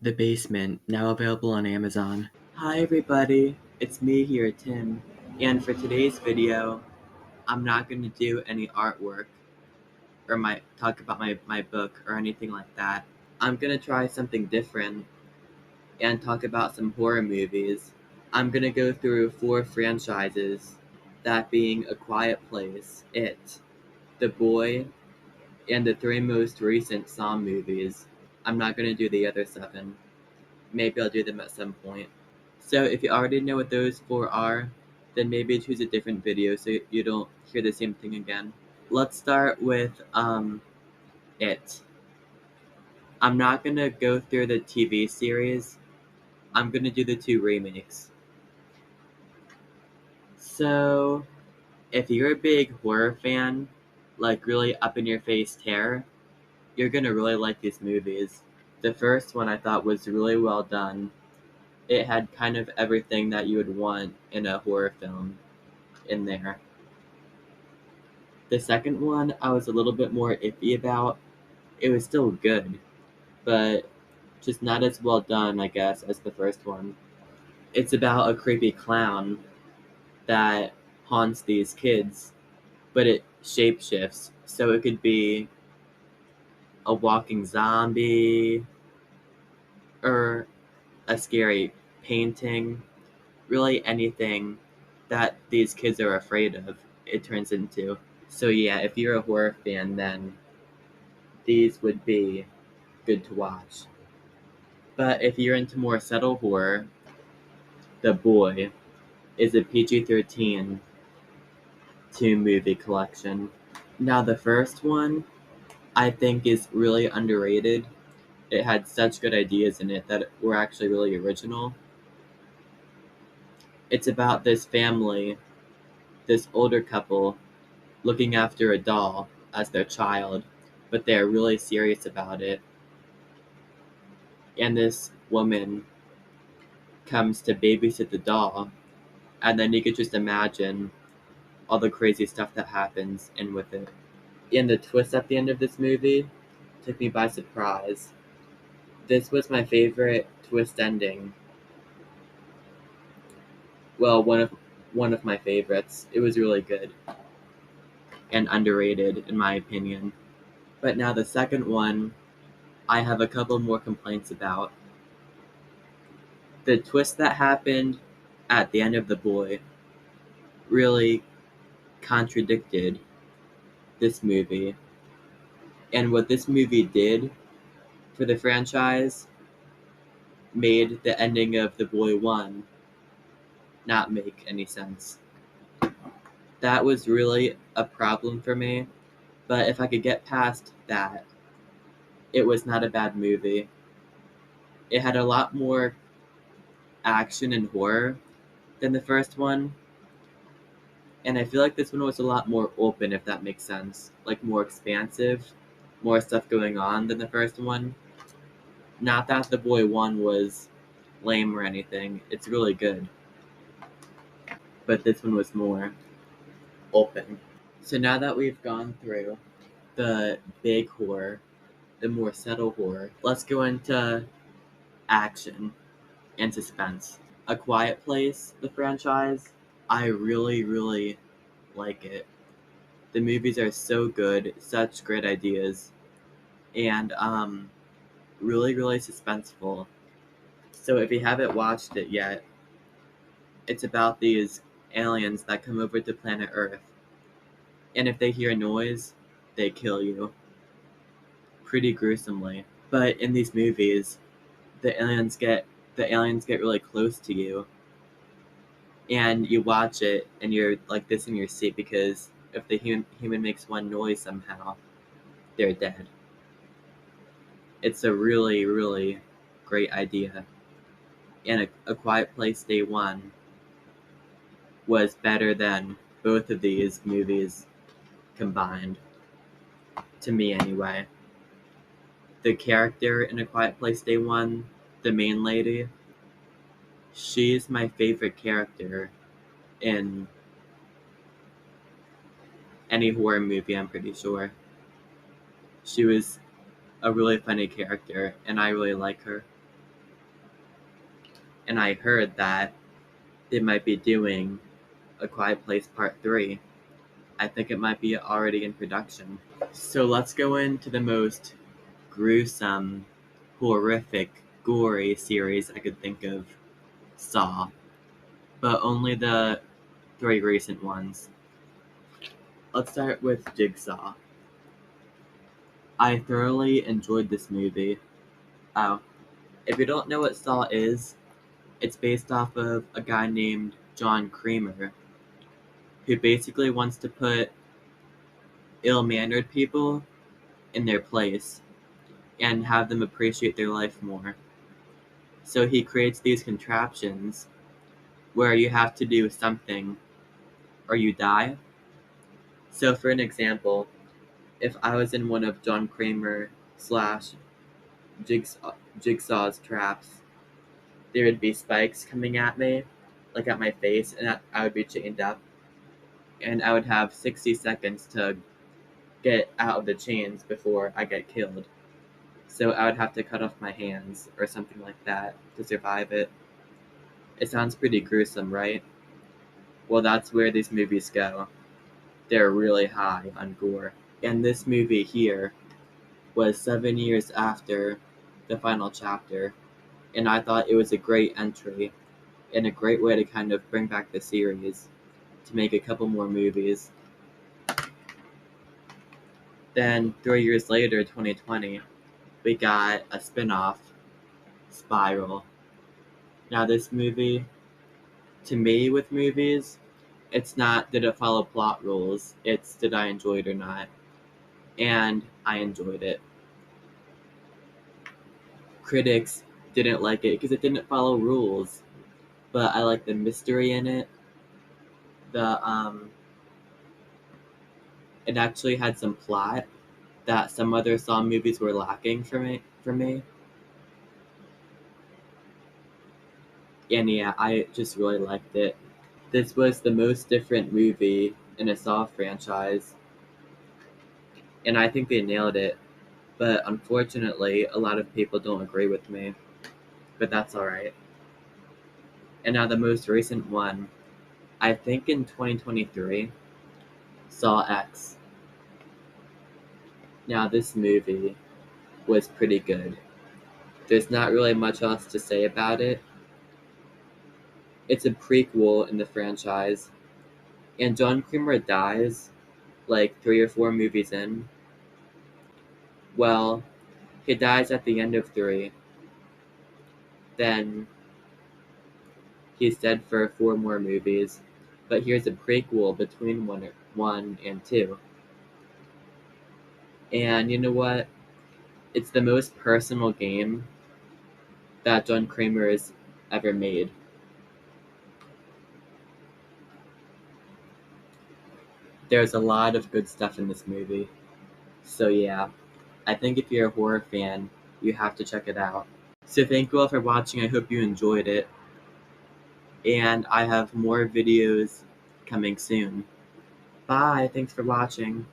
The Basement, now available on Amazon. Hi everybody, it's me here, Tim, and for today's video, I'm not going to do any artwork or talk about my book or anything like that. I'm going to try something different and talk about some horror movies. I'm going to go through 4 franchises, that being A Quiet Place, It, The Boy, and the 3 most recent Saw movies. I'm not going to do the other 7. Maybe I'll do them at some point. So if you already know what those 4 are, then maybe choose a different video so you don't hear the same thing again. Let's start with It. I'm not gonna go through the TV series. I'm gonna do the 2 remakes. So if you're a big horror fan, like really up in your face terror, you're gonna really like these movies. The first one I thought was really well done. It had kind of everything that you would want in a horror film in there. The second one I was a little bit more iffy about. It was still good, but just not as well done, I guess, as the first one. It's about a creepy clown that haunts these kids, but it shapeshifts. So it could be a walking zombie or a scary painting. Really anything that these kids are afraid of, it turns into. So yeah, if you're a horror fan, then these would be good to watch. But if you're into more subtle horror, The Boy is a PG-13 2-movie collection. Now the first one, I think, is really underrated. It had such good ideas in it that were actually really original. It's about this family, this older couple, looking after a doll as their child, but they're really serious about it. And this woman comes to babysit the doll, and then you could just imagine all the crazy stuff that happens in with it. And the twist at the end of this movie took me by surprise. This was my favorite twist ending. Well, one of my favorites. It was really good and underrated in my opinion. But now the second one, I have a couple more complaints about. The twist that happened at the end of The Boy really contradicted this movie. And what this movie did for the franchise made the ending of The Boy 1 not make any sense. That was really a problem for me, but if I could get past that, it was not a bad movie. It had a lot more action and horror than the first one, and I feel like this one was a lot more open, if that makes sense. Like, more expansive, more stuff going on than the first one. Not that The Boy 1 was lame or anything, it's really good. But this one was more open. So now that we've gone through the big horror, the more subtle horror, let's go into action and suspense. A Quiet Place, the franchise, I really, really like it. The movies are so good, such great ideas, and really, really suspenseful. So if you haven't watched it yet, it's about these aliens that come over to planet Earth, and if they hear noise, they kill you. Pretty gruesomely. But in these movies, the aliens get really close to you, and you watch it and you're like this in your seat because if the human makes one noise somehow, they're dead. It's a really, really great idea. And a Quiet Place Day 1 was better than both of these movies combined, to me anyway. The character in A Quiet Place Day 1, the main lady, she's my favorite character in any horror movie, I'm pretty sure. She was a really funny character, and I really like her. and I heard that they might be doing A Quiet Place Part 3. I think it might be already in production. So let's go into the most gruesome, horrific, gory series I could think of, Saw. But only the 3 recent ones. Let's start with Jigsaw. I thoroughly enjoyed this movie. Oh, if you don't know what Saw is, it's based off of a guy named John Kramer, who basically wants to put ill-mannered people in their place and have them appreciate their life more. So he creates these contraptions where you have to do something or you die. So for an example, if I was in one of John Kramer slash Jigsaw's traps, there would be spikes coming at me, like at my face, and I would be chained up. And I would have 60 seconds to get out of the chains before I get killed. So I would have to cut off my hands or something like that to survive it. It sounds pretty gruesome, right? Well, that's where these movies go. They're really high on gore. And this movie here was 7 years after the final chapter, and I thought it was a great entry and a great way to kind of bring back the series to make a couple more movies. Then 3 years later, 2020, we got a spin-off, Spiral. Now this movie, to me with movies, it's not did it follow plot rules, it's did I enjoy it or not. And I enjoyed it. Critics didn't like it because it didn't follow rules, but I like the mystery in it. It actually had some plot that some other Saw movies were lacking for me. And yeah, I just really liked it. This was the most different movie in a Saw franchise, and I think they nailed it. But unfortunately, a lot of people don't agree with me. But that's alright. And now the most recent one, I think in 2023, Saw X. Now this movie was pretty good. There's not really much else to say about it. It's a prequel in the franchise, and John Kramer dies like 3 or 4 movies in. Well, he dies at the end of 3. Then he's dead for 4 more movies, but here's a prequel between 1 and 2. And you know what? It's the most personal game that John Kramer has ever made. There's a lot of good stuff in this movie. So yeah, I think if you're a horror fan, you have to check it out. So thank you all for watching. I hope you enjoyed it. And I have more videos coming soon. Bye, thanks for watching.